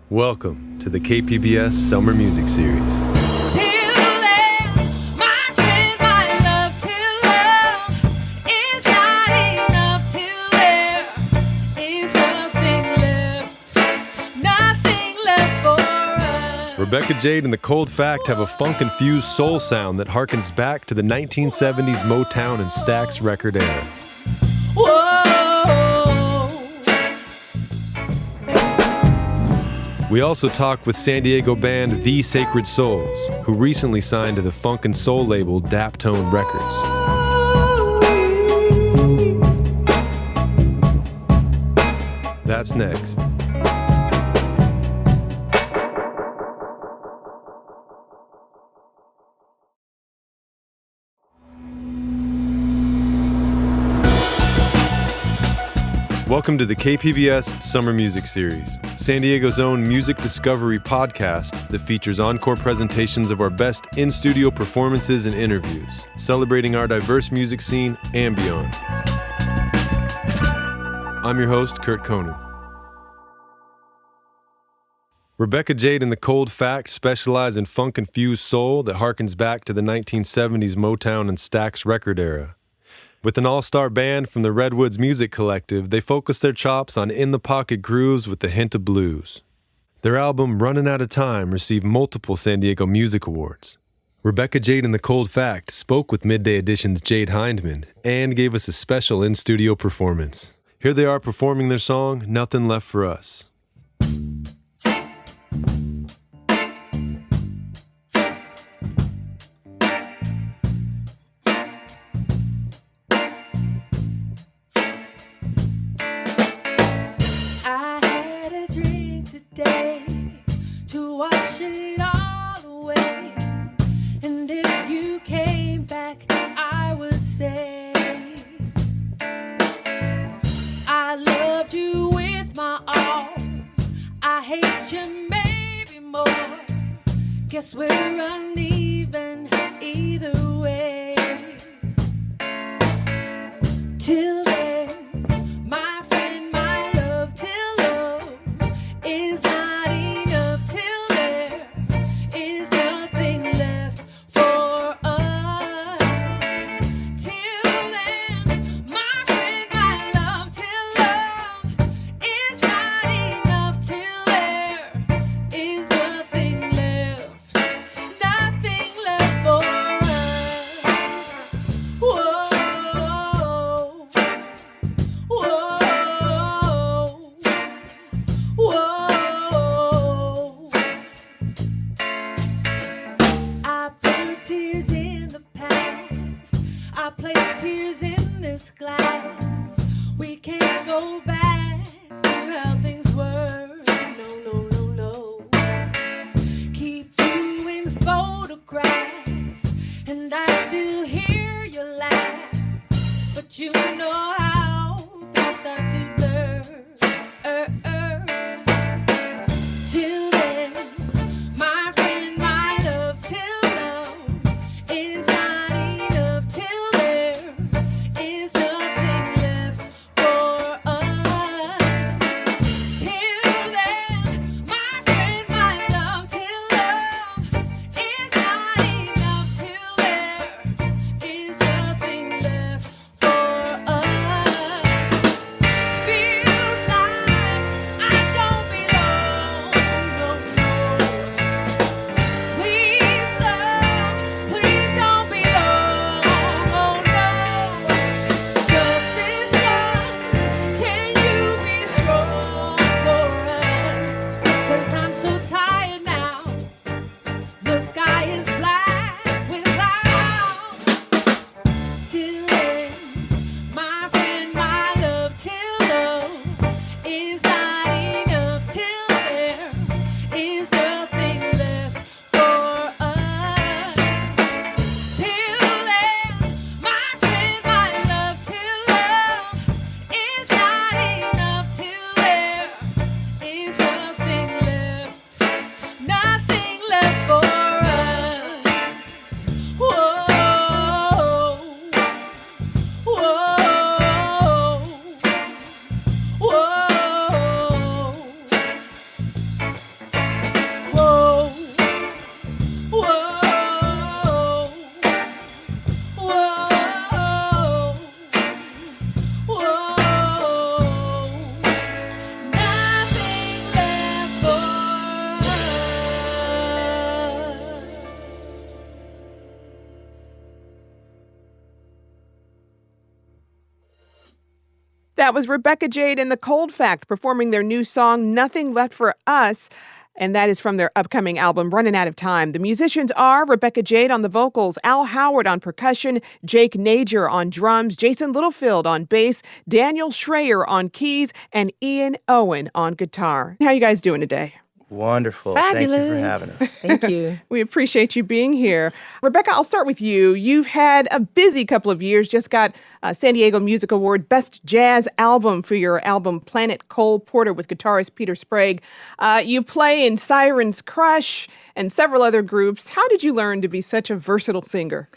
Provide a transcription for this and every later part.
Welcome to the KPBS Summer Music Series. Rebecca Jade and the Cold Fact have a funk-infused soul sound that harkens back to the 1970s Motown and Stax record era. Whoa. We also talk with San Diego band The Sacred Souls, who recently signed to the funk and soul label Daptones Records. That's next. Welcome to the KPBS Summer Music Series, San Diego's own music discovery podcast that features encore presentations of our best in-studio performances and interviews, celebrating our diverse music scene and beyond. I'm your host, Kurt Kohnen. Rebecca Jade and the Cold Fact specialize in funk-infused soul that harkens back to the 1970s Motown and Stax record era. With an all-star band from the Redwoods Music Collective, they focus their chops on in-the-pocket grooves with a hint of blues. Their album, Runnin' Out of Time, received multiple San Diego Music Awards. Rebecca Jade and the Cold Fact spoke with Midday Edition's Jade Hindmon and gave us a special in-studio performance. Here they are performing their song, Nothing Left for Us. To wash it all away, and if you came back, I would say I loved you with my all. I hate you maybe more. Guess we're uneven either way. Till then, my friend, my love, till love is not enough, till there is nothing left for us. Till then, my friend, my love, till love is not enough, till there is nothing left for us. Whoa. Whoa, I put tears in the past. I place tears in this glass. We can't go back to how things were. No. Keep you in photographs, and I still hear you laugh. But you know how things start to blur. Till then, my friend, my love, till love is not enough, till there is nothing left for us. Till then, my friend, my love, till love is not enough, till there is nothing left for us. That was Rebecca Jade and the Cold Fact performing their new song, Nothing Left for Us. And that is from their upcoming album, Running Out of Time. The musicians are Rebecca Jade on the vocals, Al Howard on percussion, Jake Nager on drums, Jason Littlefield on bass, Daniel Schreier on keys, and Ian Owen on guitar. How you guys doing today? Wonderful. Fabulous. Thank you for having us. Thank you. We appreciate you being here. Rebecca, I'll start with you. You've had a busy couple of years, just got a San Diego Music Award Best Jazz Album for your album Planet Cole Porter with guitarist Peter Sprague. You play in Siren's Crush and several other groups. How did you learn to be such a versatile singer?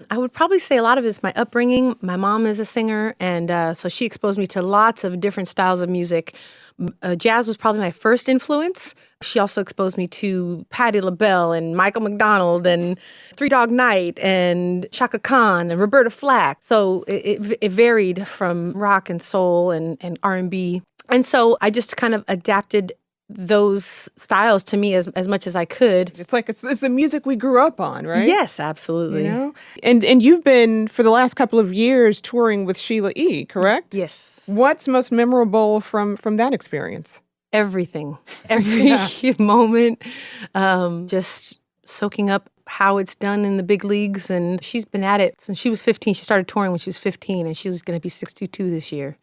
I would probably say a lot of it is my upbringing. My mom is a singer, and so she exposed me to lots of different styles of music. Jazz was probably my first influence. She also exposed me to Patti LaBelle and Michael McDonald and Three Dog Night and Chaka Khan and Roberta Flack. So it varied from rock and soul and R&B. And so I just kind of adapted those styles to me as much as I could. It's like it's the music we grew up on, right? Yes, absolutely. You know? And you've been, for the last couple of years, touring with Sheila E., correct? Yes. What's most memorable from that experience? Everything. Every moment. Just soaking up how it's done in the big leagues. And she's been at it since she was 15. She started touring when she was 15, and she's going to be 62 this year.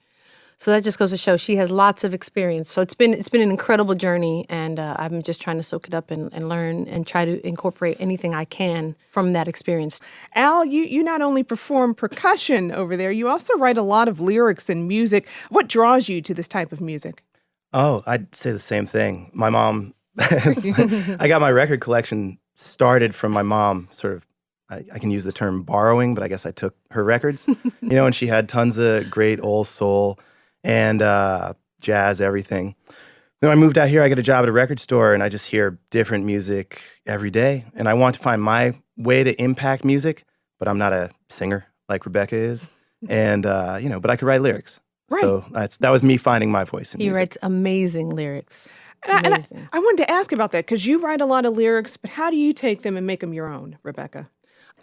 So that just goes to show she has lots of experience. So it's been an incredible journey, and I'm just trying to soak it up and learn and try to incorporate anything I can from that experience. Al, you not only perform percussion over there, you also write a lot of lyrics and music. What draws you to this type of music? Oh, I'd say the same thing. My mom, I got my record collection started from my mom, sort of, I can use the term borrowing, but I guess I took her records, and she had tons of great old soul and jazz, everything. Then I moved out here, I get a job at a record store, and I just hear different music every day. And I want to find my way to impact music, but I'm not a singer like Rebecca is. And, but I could write lyrics. Right. So that was me finding my voice in He music. writes amazing lyrics. And Amazing. I wanted to ask about that, because you write a lot of lyrics, but how do you take them and make them your own, Rebecca?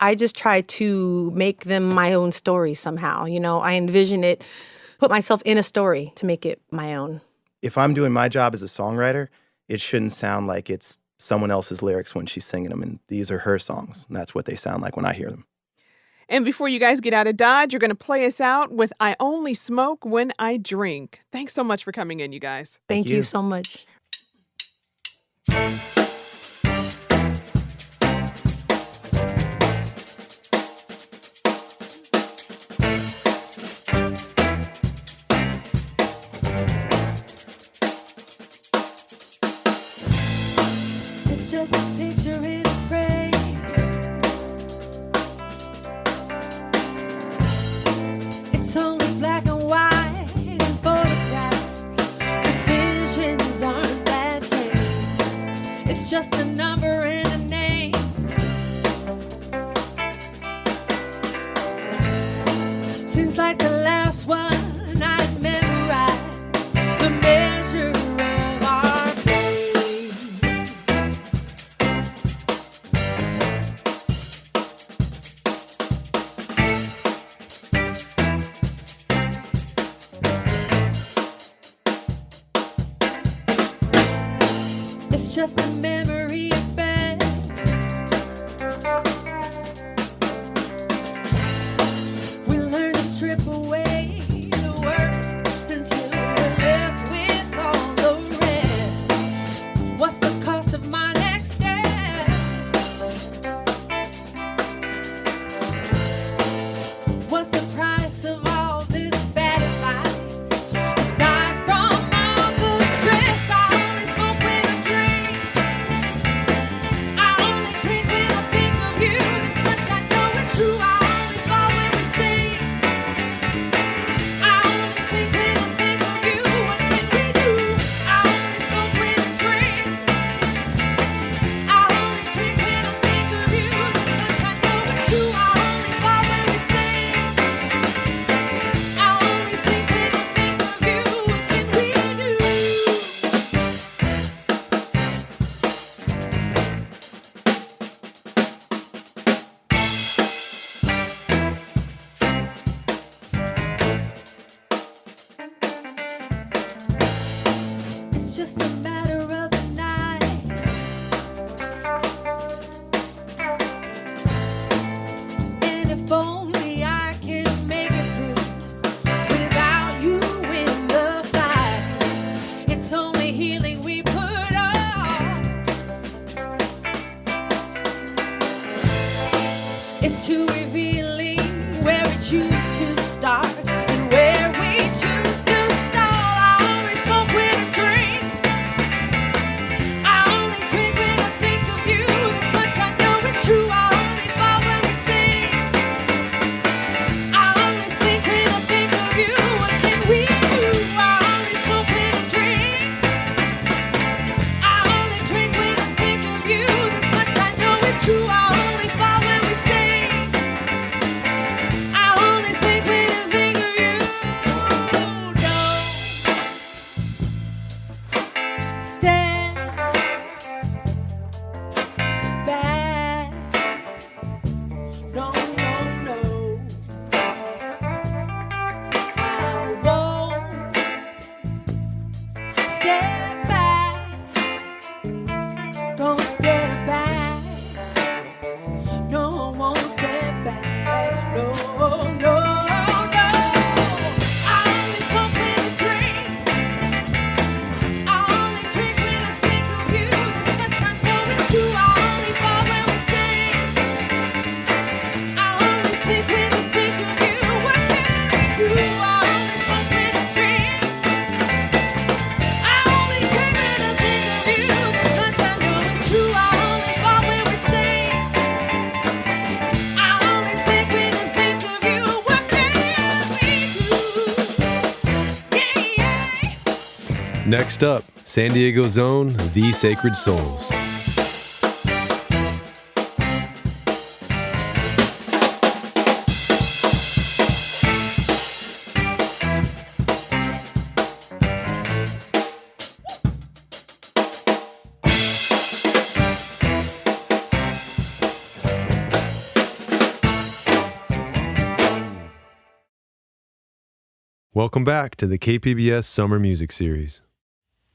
I just try to make them my own story somehow. I envision it, put myself in a story to make it my own. If I'm doing my job as a songwriter, it shouldn't sound like it's someone else's lyrics when she's singing them. And these are her songs. And that's what they sound like when I hear them. And before you guys get out of Dodge, you're going to play us out with I Only Smoke When I Drink. Thanks so much for coming in, you guys. Thank you so much. It's just a picture in a frame. It's only black and white and photographs. Decisions aren't that tame. It's just a number and a name. Seems like the last one I'd memorized. The measure of our fate. It's just a memory at best. We learn to strip away the worst until we're left with all the rest. What's the cost of my next step? What's the price of all this bad advice? Aside from all the stress, I only smoke when I drink. It's too revealing where we choose to start and where we choose to stall. I only smoke when I drink. I only drink when I think of you. This much I know is true. I only fall when we sing. I only sing when I think of you. What can we do? I only smoke when I drink. I only drink when I think of you. This much I know is true. I only fall when we sing. I only sing when I think of you. Don't stand back. No, no, no. I won't step back. Don't step back. No, I won't step back. No, no, no. I only smoke when I drink. I only drink when I think of you. This much I know is true. I only fall when we sing. I only sing when I think of you. What can we do? I only smoke when I drink. I only drink when I think of you. This much I know is true. I only fall when we sing. I only sing when I think of you. What can we do? Yeah, yeah. Next up, San Diego's own The Sacred Souls. Welcome back to the KPBS Summer Music Series.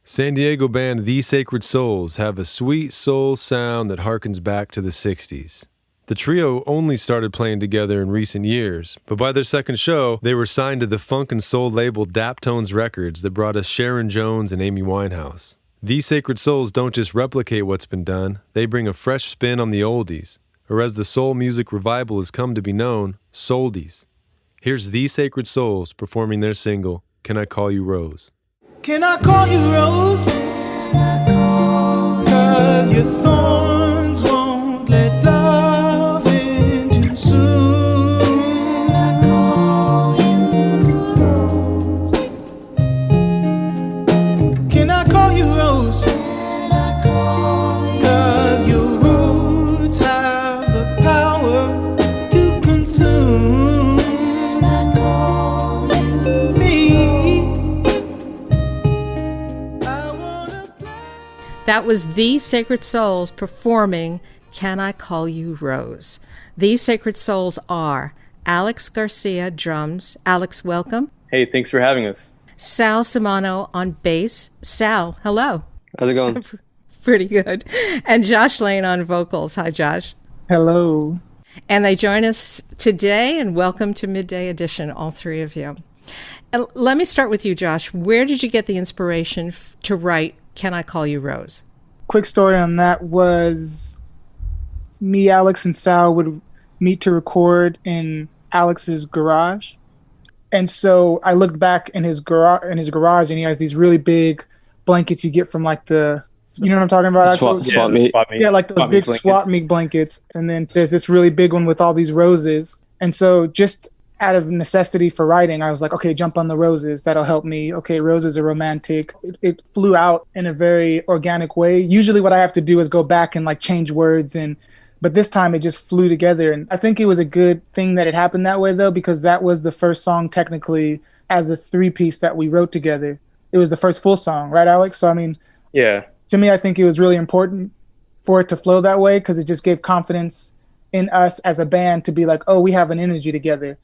San Diego band The Sacred Souls have a sweet soul sound that harkens back to the 60s. The trio only started playing together in recent years, but by their second show, they were signed to the funk and soul label Daptones Records that brought us Sharon Jones and Amy Winehouse. The Sacred Souls don't just replicate what's been done, they bring a fresh spin on the oldies, or as the soul music revival has come to be known, souldies. Here's The Sacred Souls performing their single, Can I Call You Rose? Can I call you Rose? 'Cause your thorns won't let love in too soon. Can I call you Rose? Can I call you Rose? 'Cause your roots have the power to consume. That was The Sacred Souls performing Can I Call You Rose? The Sacred Souls are Alex Garcia, drums. Alex, welcome. Hey, thanks for having us. Sal Simano on bass. Sal, hello. How's it going? Pretty good. And Josh Lane on vocals. Hi, Josh. Hello. And they join us today, and welcome to Midday Edition, all three of you. And let me start with you, Josh. Where did you get the inspiration to write Can I Call You Rose? Quick story on that was me, Alex, and Sal would meet to record in Alex's garage. And so I looked back in his garage, and he has these really big blankets you get from like the, you know what I'm talking about? Swap meet. Yeah, like those big swap meet blankets. And then there's this really big one with all these roses. And so just out of necessity for writing, I was like, okay, jump on the roses. That'll help me. Okay, roses are romantic. It flew out in a very organic way. Usually what I have to do is go back and like change words, but this time it just flew together. And I think it was a good thing that it happened that way though, because that was the first song technically as a three-piece that we wrote together. It was the first full song, right, Alex? So I mean, yeah. To me, I think it was really important for it to flow that way because it just gave confidence in us as a band to be like, oh, we have an energy together.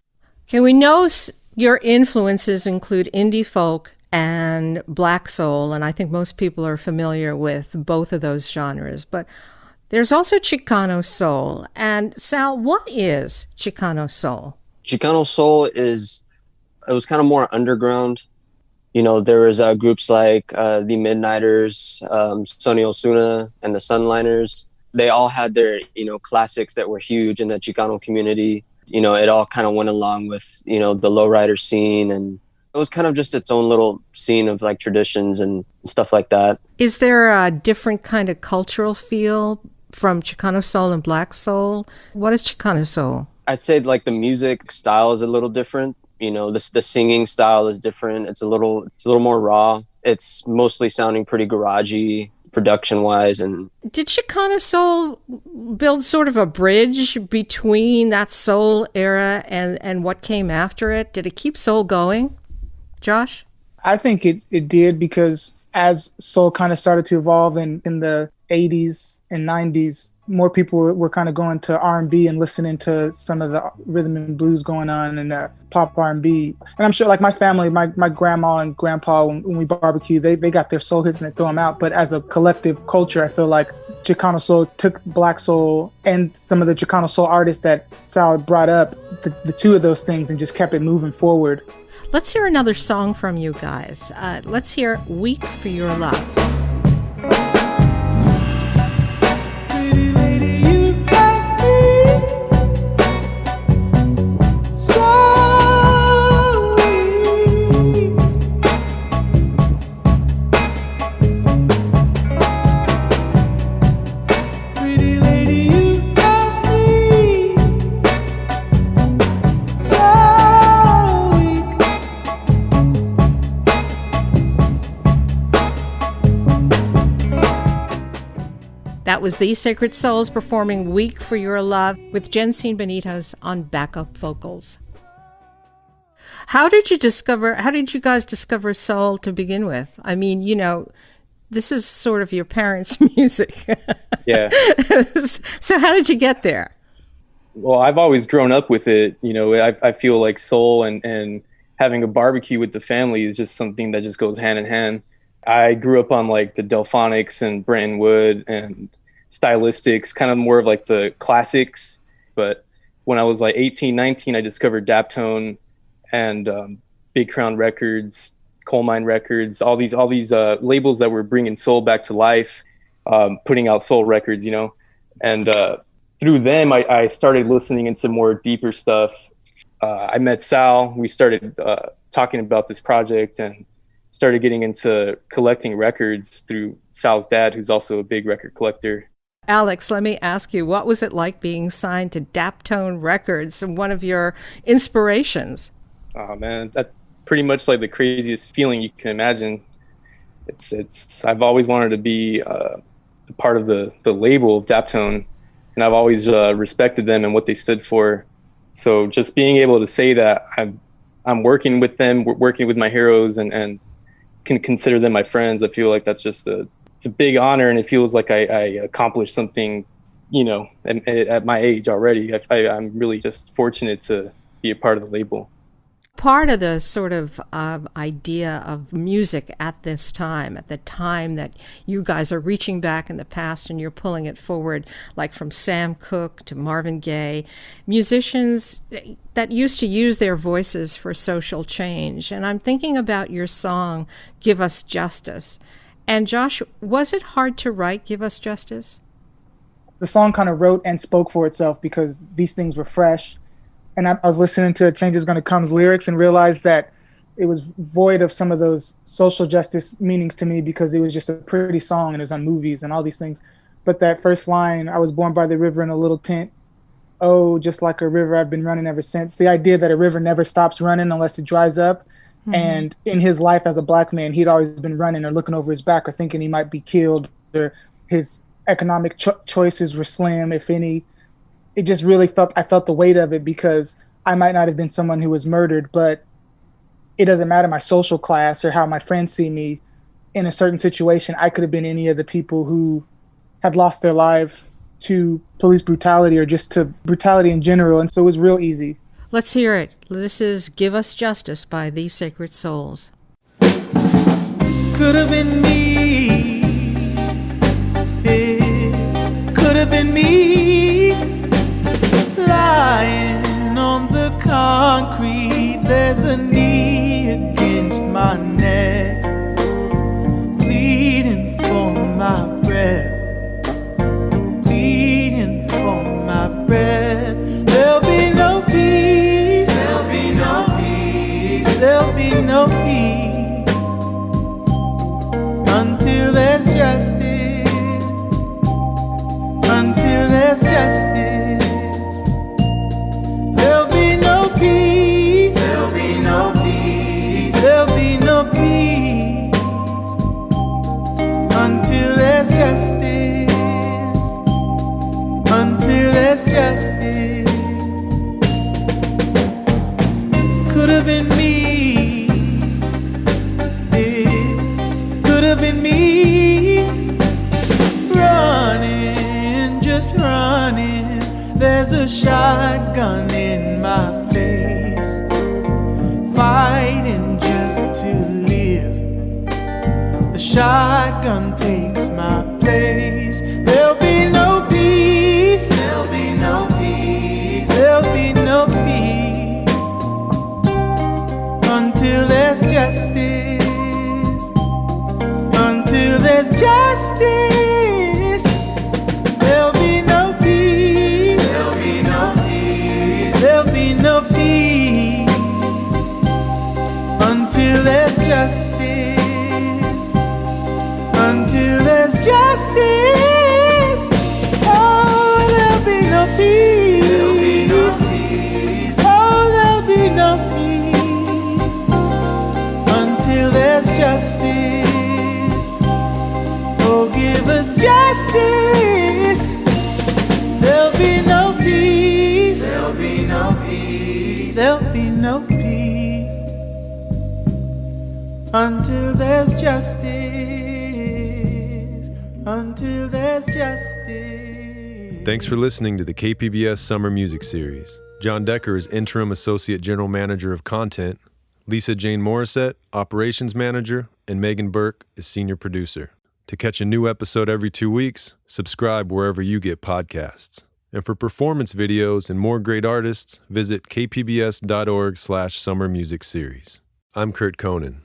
Okay, we know your influences include indie folk and black soul, and I think most people are familiar with both of those genres, but there's also Chicano soul. And Sal, what is Chicano soul? Chicano soul it was kind of more underground. You know, there was groups like the Midnighters, Sonny Osuna, and the Sunliners. they all had their, classics that were huge in the Chicano community. It all kind of went along with, the lowrider scene, and it was kind of just its own little scene of like traditions and stuff like that. Is there a different kind of cultural feel from Chicano soul and black soul? What is Chicano soul? I'd say like the music style is a little different. The singing style is different. It's a little more raw. It's mostly sounding pretty garagey production wise. And did Chicano soul build sort of a bridge between that soul era and what came after it? Did it keep soul going? Josh? I think it did, because as soul kind of started to evolve in the 80s and 90s, more people were kind of going to R&B and listening to some of the rhythm and blues going on and pop R&B. And I'm sure like my family, my grandma and grandpa, when we barbecue, they got their soul hits and they throw them out. But as a collective culture, I feel like Chicano soul took black soul and some of the Chicano soul artists that Sal brought up, the two of those things, and just kept it moving forward. Let's hear another song from you guys. Let's hear Weak for Your Love. That was The Sacred Souls performing Weak for Your Love with Jensine Benitez on backup vocals. How did you guys discover soul to begin with? I mean, this is sort of your parents' music. Yeah. So how did you get there? Well, I've always grown up with it. I feel like soul and having a barbecue with the family is just something that just goes hand in hand. I grew up on like the Delphonics and Brenton Wood and Stylistics, kind of more of like the classics. But when I was like 18, 19, I discovered Daptone and Big Crown Records, Coal Mine Records, all these labels that were bringing soul back to life, putting out soul records, and through them, I started listening into more deeper stuff. I met Sal. We started talking about this project and started getting into collecting records through Sal's dad, who's also a big record collector. Alex, let me ask you, what was it like being signed to Daptone Records, one of your inspirations? Oh man, that's pretty much like the craziest feeling you can imagine. I've always wanted to be part of the label of Daptone, and I've always respected them and what they stood for. So just being able to say that I'm working with them, working with my heroes, and can consider them my friends, I feel like that's just it's a big honor, and it feels like I accomplished something, at my age already. I'm really just fortunate to be a part of the label. Part of the sort of idea of music at this time, at the time that you guys are reaching back in the past and you're pulling it forward, like from Sam Cooke to Marvin Gaye, musicians that used to use their voices for social change. And I'm thinking about your song, Give Us Justice. And Josh, was it hard to write Give Us Justice? The song kind of wrote and spoke for itself because these things were fresh. And I was listening to Change Is Gonna Come's lyrics and realized that it was void of some of those social justice meanings to me because it was just a pretty song and it was on movies and all these things. But that first line, I was born by the river in a little tent. Oh, just like a river, I've been running ever since. The idea that a river never stops running unless it dries up. Mm-hmm. And in his life as a black man, he'd always been running or looking over his back or thinking he might be killed, or his economic choices were slim, if any. It just really I felt the weight of it because I might not have been someone who was murdered, but it doesn't matter my social class or how my friends see me in a certain situation. I could have been any of the people who had lost their life to police brutality or just to brutality in general. And so it was real easy. Let's hear it. This is Give Us Justice by The Sacred Souls. Could have been me. It could have been me. Lying on the concrete, there's a knee against my neck, bleeding for my breath. Please just running. There's a shotgun in my face, fighting just to live. The shotgun takes my place. There'll be no peace. There'll be no peace. There'll be no peace until there's justice. Until there's justice, there'll be no peace. There'll be no peace. There'll be no peace until there's justice. Until there's justice, oh, there'll be no peace. There'll be no peace. Oh, there'll be no peace until there's justice. Give us justice. There'll be no peace. There'll be no peace. There'll be no peace until there's justice. Until there's justice. Thanks for listening to the KPBS Summer Music Series. John Decker is Interim Associate General Manager of Content. Lisa Jane Morissette, Operations Manager. And Megan Burke is Senior Producer. To catch a new episode every 2 weeks, subscribe wherever you get podcasts. And for performance videos and more great artists, visit kpbs.org/summermusicseries. I'm Kurt Kohnen.